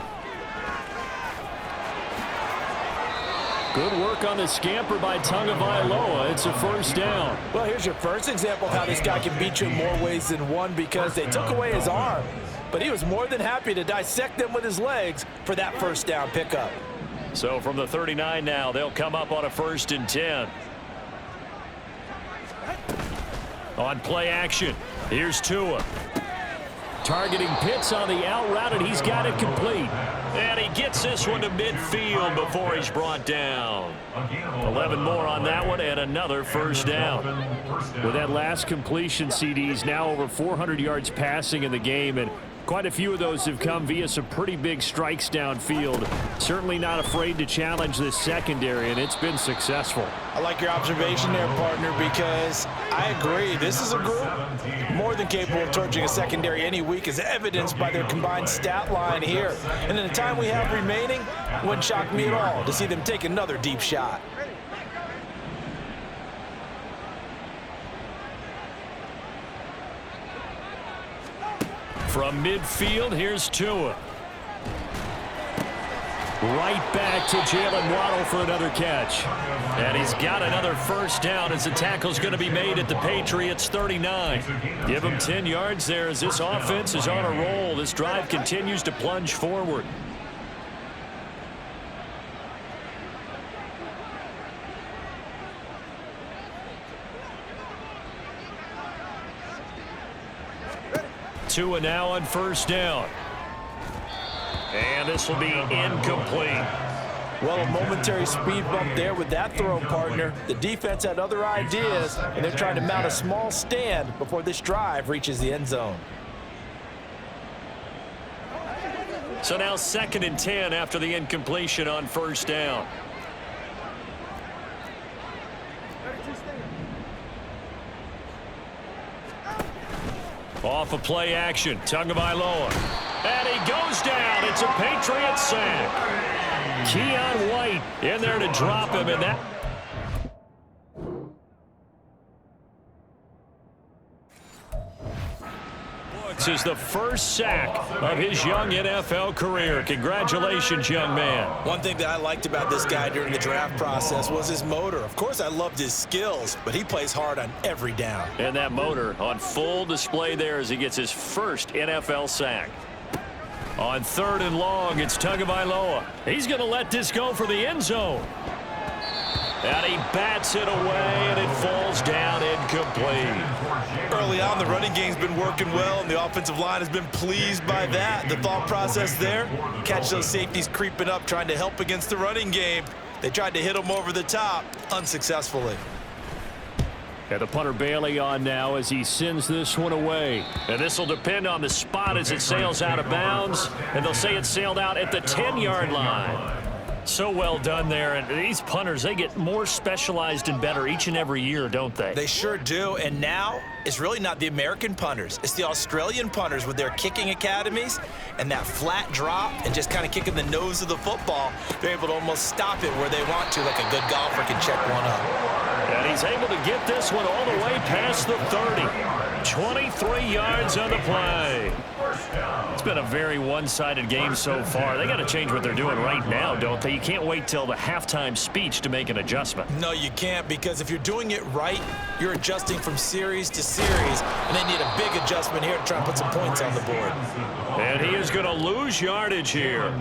Speaker 5: Good work on the scamper by Tagovailoa. It's a first down.
Speaker 3: Well, here's your first example of how this guy can beat you in more ways than one because they took away his arm, but he was more than happy to dissect them with his legs for that first down pickup.
Speaker 2: So from the 39 now, they'll come up on a 1st and 10. On play action, here's Tua.
Speaker 5: Targeting Pitts on the out route, and he's got it complete.
Speaker 2: And he gets this one to midfield before he's brought down. 11 more on that one, and another first down.
Speaker 5: With that last completion, CD's now over 400 yards passing in the game, and quite a few of those have come via some pretty big strikes downfield. Certainly not afraid to challenge this secondary, and it's been successful.
Speaker 3: I like your observation there, partner, because I agree. This is a group more than capable of torching a secondary any week, as evidenced by their combined stat line here. And in the time we have remaining, wouldn't shock me at all to see them take another deep shot.
Speaker 2: From midfield, here's Tua.
Speaker 5: Right back to Jalen Waddle for another catch.
Speaker 2: And he's got another first down as the tackle's going to be made at the Patriots 39. Give him 10 yards there as this offense is on a roll. This drive continues to plunge forward. Tua now on first down. And this will be incomplete.
Speaker 3: Well, a momentary speed bump there with that throw, partner. The defense had other ideas, and they're trying to mount a small stand before this drive reaches the end zone.
Speaker 2: So now 2nd and 10 after the incompletion on first down. Off of play action, Tagovailoa. And he goes down. It's a Patriots sack. Keon White in there to drop him, and that is the first sack of his young NFL career. Congratulations, young man.
Speaker 3: One thing that I liked about this guy during the draft process was his motor. Of course, I loved his skills, but he plays hard on every down.
Speaker 2: And that motor on full display there as he gets his first NFL sack. On 3rd and long, it's Tagovailoa. He's going to let this go for the end zone. And he bats it away, and it falls down incomplete.
Speaker 3: Early on, the running game's been working well, and the offensive line has been pleased by that. The thought process there, catch those safeties creeping up, trying to help against the running game. They tried to hit them over the top, unsuccessfully.
Speaker 5: And the punter Bailey on now as he sends this one away.
Speaker 2: And this will depend on the spot as it sails out of bounds. And they'll say it sailed out at the 10-yard line. So well done there. And these punters, they get more specialized and better each and every year, don't they?
Speaker 3: They sure do. And now it's really not the American punters. It's the Australian punters with their kicking academies and that flat drop and just kind of kicking the nose of the football. They're able to almost stop it where they want to, like a good golfer can check one up.
Speaker 2: And he's able to get this one all the way past the 30. 23 yards on the play. It's been a very one-sided game so far. They got to change what they're doing right now, don't they? You can't wait till the halftime speech to make an adjustment.
Speaker 3: No, you can't, because if you're doing it right, you're adjusting from series to series, and they need a big adjustment here to try and put some points on the board.
Speaker 2: And he is going to lose yardage here.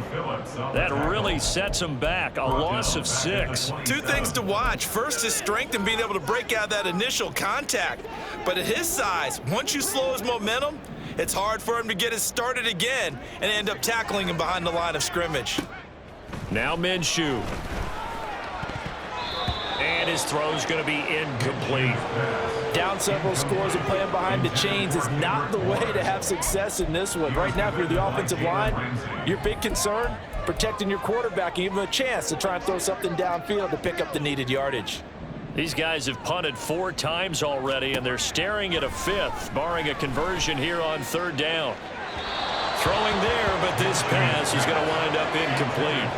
Speaker 2: That really sets him back. A loss of 6.
Speaker 3: Two things to watch. First, his strength and being able to break out that initial contact. But at his size, once you slow his momentum, it's hard for him to get it started again and end up tackling him behind the line of scrimmage.
Speaker 2: Now Minshew. And his throw's going to be incomplete.
Speaker 3: Down several scores and playing behind the chains is not the way to have success in this one. Right now, if you're the offensive line, your big concern, protecting your quarterback and give him a chance to try and throw something downfield to pick up the needed yardage.
Speaker 2: These guys have punted 4 times already, and they're staring at a 5th, barring a conversion here on 3rd down. Throwing there, but this pass is going to wind up incomplete.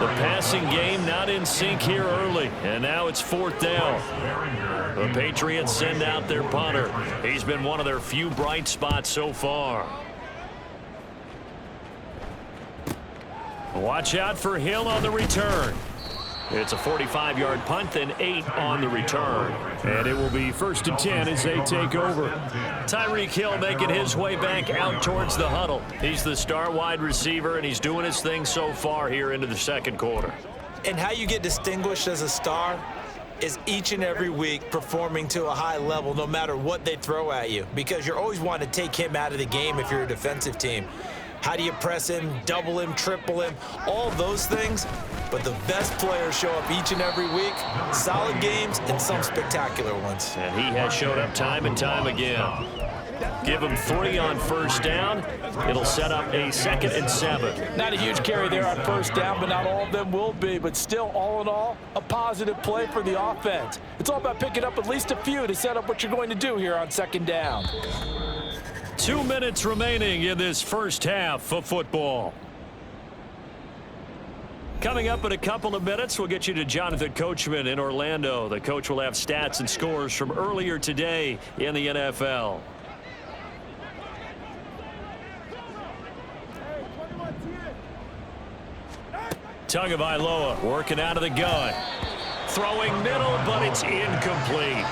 Speaker 2: The passing game not in sync here early, and now it's 4th down. The Patriots send out their punter. He's been one of their few bright spots so far. Watch out for Hill on the return. It's a 45-yard punt, then 8 on the return.
Speaker 5: And it will be 1st and 10 as they take over.
Speaker 2: Tyreek Hill making his way back out towards the huddle. He's the star wide receiver, and he's doing his thing so far here into the 2nd quarter.
Speaker 3: And how you get distinguished as a star is each and every week performing to a high level no matter what they throw at you, because you're always wanting to take him out of the game if you're a defensive team. How do you press him, double him, triple him, all those things? But the best players show up each and every week, solid games and some spectacular ones.
Speaker 2: And he has showed up time and time again. Give him 3 on 1st down. It'll set up a 2nd and 7.
Speaker 3: Not a huge carry there on 1st down, but not all of them will be. But still, all in all, a positive play for the offense. It's all about picking up at least a few to set up what you're going to do here on 2nd down.
Speaker 2: 2 minutes remaining in this first half of football. Coming up in a couple of minutes, we'll get you to Jonathan Coachman in Orlando. The coach will have stats and scores from earlier today in the NFL. Tagovailoa working out of the gun. Throwing middle, but it's incomplete.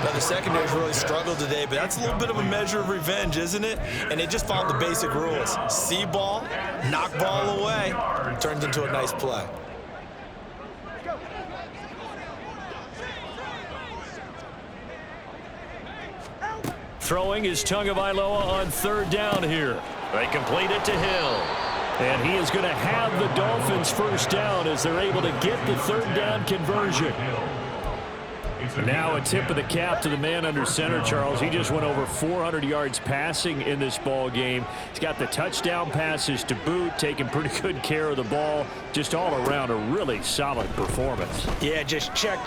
Speaker 3: Now, the secondary's really struggled today, but that's a little bit of a measure of revenge, isn't it? And they just followed the basic rules. See ball, knock ball away, turns into a nice play.
Speaker 2: throwing is Tagovailoa on third down here. They complete it to Hill.
Speaker 5: And he is going to have the Dolphins first down as they're able to get the third down conversion. Now a tip of the cap to the man under center, Charles. He just went over 400 yards passing in this ball game. He's got the touchdown passes to boot, taking pretty good care of the ball. Just all around a really solid performance.
Speaker 3: Yeah, just check,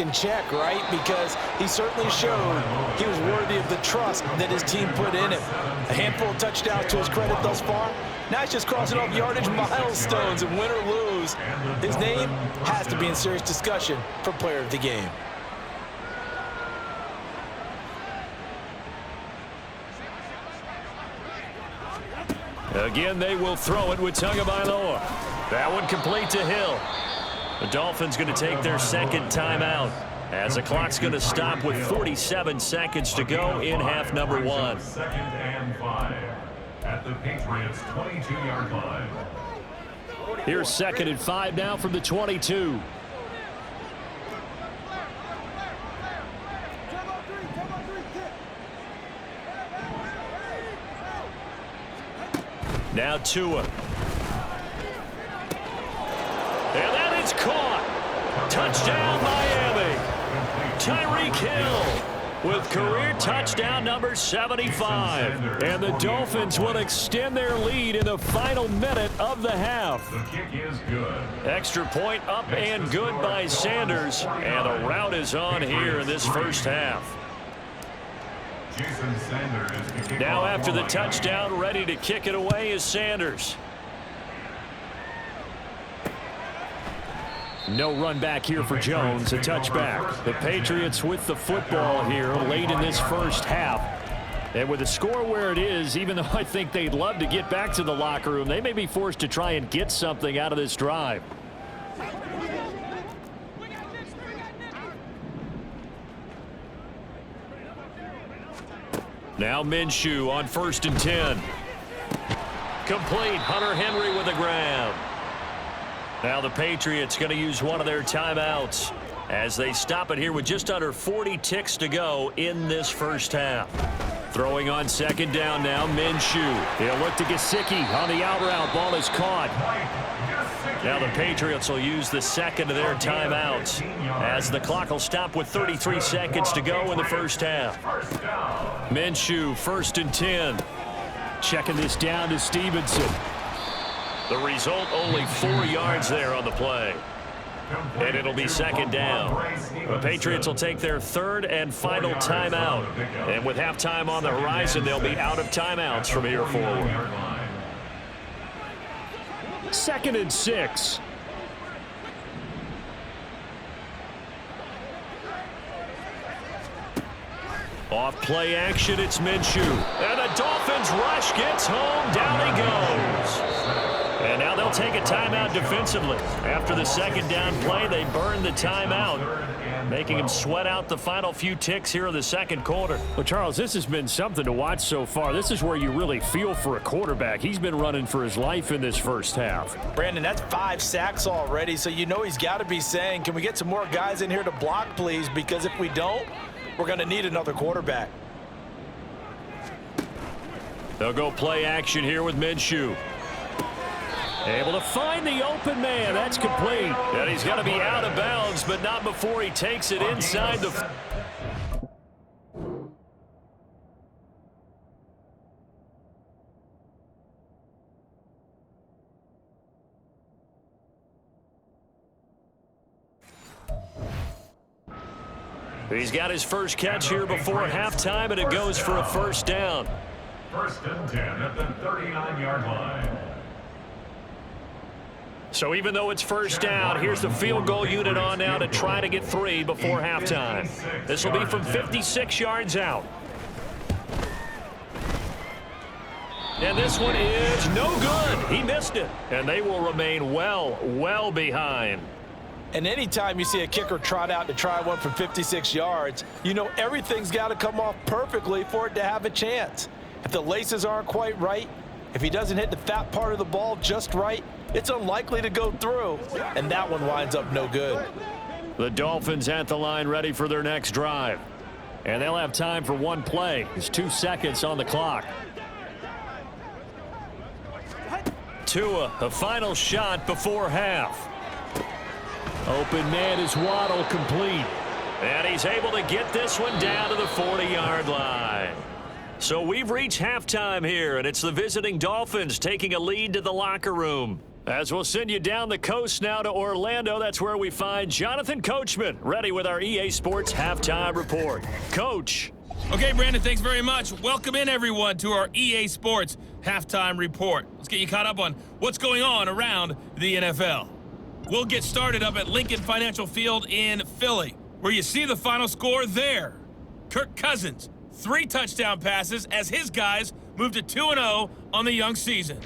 Speaker 3: and check, right? Because he certainly showed he was worthy of the trust that his team put in him. A handful of touchdowns to his credit thus far. Now he's just crossing off yardage milestones, and win or lose, his name has to be in serious discussion for player of the game.
Speaker 2: Again, they will throw it with Tagovailoa. That one complete to Hill. The Dolphins going to take their second timeout as the clock's going to stop with 47 seconds to go in half number one.
Speaker 4: Second and 5 at the Patriots 22-yard line.
Speaker 5: Here's 2nd and 5 now from the 22.
Speaker 2: Now Tua. And that is caught. Touchdown, Miami. Tyreek Hill with career touchdown number 75. And the Dolphins will extend their lead in the final minute of the half.
Speaker 4: The kick is good.
Speaker 2: Extra point up and good by Sanders. And the rout is on here in this first half. Now after the touchdown, ready to kick it away is Sanders.
Speaker 5: No run back here for Jones, a touchback. The Patriots with the football here late in this first half. And with the score where it is, even though I think they'd love to get back to the locker room, they may be forced to try and get something out of this drive.
Speaker 2: Now Minshew on 1st and 10. Complete. Hunter Henry with the grab. Now the Patriots going to use one of their timeouts as they stop it here with just under 40 ticks to go in this first half. Throwing on 2nd down now, Minshew.
Speaker 5: He'll look to Gesicki on the out route. Ball is caught.
Speaker 2: Now the Patriots will use the second of their timeouts as the clock will stop with 33 seconds to go in the first half. Minshew, 1st and 10.
Speaker 5: Checking this down to Stevenson.
Speaker 2: The result, only 4 yards there on the play. And it'll be 2nd down. The Patriots will take their 3rd and final timeout. And with halftime on the horizon, they'll be out of timeouts from here forward.
Speaker 5: 2nd and 6.
Speaker 2: Off play action, it's Minshew. And the Dolphins rush, gets home, down he goes. And now they'll take a timeout defensively. After the 2nd down play, they burn the timeout, making him sweat out the final few ticks here in the 2nd quarter.
Speaker 5: Well, Charles, this has been something to watch so far. This is where you really feel for a quarterback. He's been running for his life in this first half.
Speaker 3: Brandon, that's 5 sacks already, so you know he's got to be saying, can we get some more guys in here to block, please? Because if we don't, we're going to need another quarterback.
Speaker 2: They'll go play action here with Minshew.
Speaker 5: Able to find the open man. That's complete.
Speaker 2: And he's going to be out of bounds, but not before he takes it inside the... He's got his first catch here before halftime, and it goes for a 1st down.
Speaker 4: 1st and 10 at the 39-yard line.
Speaker 2: So even though it's 1st down, here's the field goal unit on now to try to get 3 before halftime. This will be from 56 yards out. And this one is no good. He missed it. And they will remain well behind.
Speaker 3: And anytime you see a kicker trot out to try one from 56 yards, you know everything's got to come off perfectly for it to have a chance. If the laces aren't quite right, if he doesn't hit the fat part of the ball just right, it's unlikely to go through, and that one winds up no good.
Speaker 2: The Dolphins at the line ready for their next drive.
Speaker 5: And they'll have time for one play. There's 2 seconds on the clock.
Speaker 2: Tua, a final shot before half.
Speaker 5: Open man is Waddle, complete.
Speaker 2: And he's able to get this one down to the 40-yard line. So we've reached halftime here, and it's the visiting Dolphins taking a lead to the locker room. As we'll send you down the coast now to Orlando, that's where we find Jonathan Coachman, ready with our EA Sports Halftime Report. Coach.
Speaker 1: Okay, Brandon, thanks very much. Welcome in, everyone, to our EA Sports Halftime Report. Let's get you caught up on what's going on around the NFL. We'll get started up at Lincoln Financial Field in Philly, where you see the final score there. Kirk Cousins, 3 touchdown passes as his guys move to 2-0 on the young season.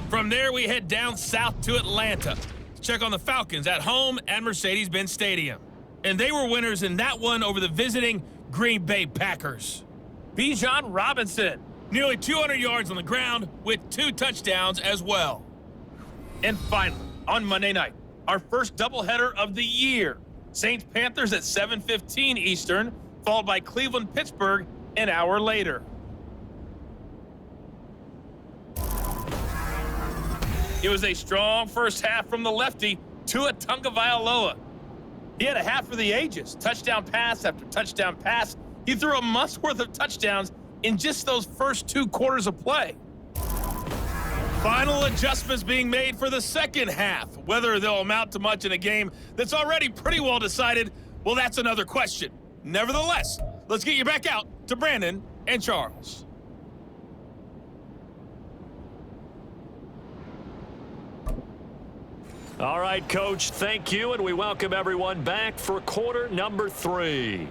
Speaker 1: From there, we head down south to Atlanta to check on the Falcons at home at Mercedes-Benz Stadium. And they were winners in that one over the visiting Green Bay Packers. Bijan Robinson, nearly 200 yards on the ground with 2 touchdowns as well. And finally, on Monday night, our first doubleheader of the year. Saints-Panthers at 7:15 Eastern, followed by Cleveland-Pittsburgh an hour later. It was a strong first half from the lefty, Tua Tagovailoa. He had a half for the ages. Touchdown pass after touchdown pass. He threw a month's worth of touchdowns in just those first 2 quarters of play. Final adjustments being made for the second half. Whether they'll amount to much in a game that's already pretty well decided, well, that's another question. Nevertheless, let's get you back out to Brandon and Charles.
Speaker 2: All right, Coach, thank you, and we welcome everyone back for quarter number 3.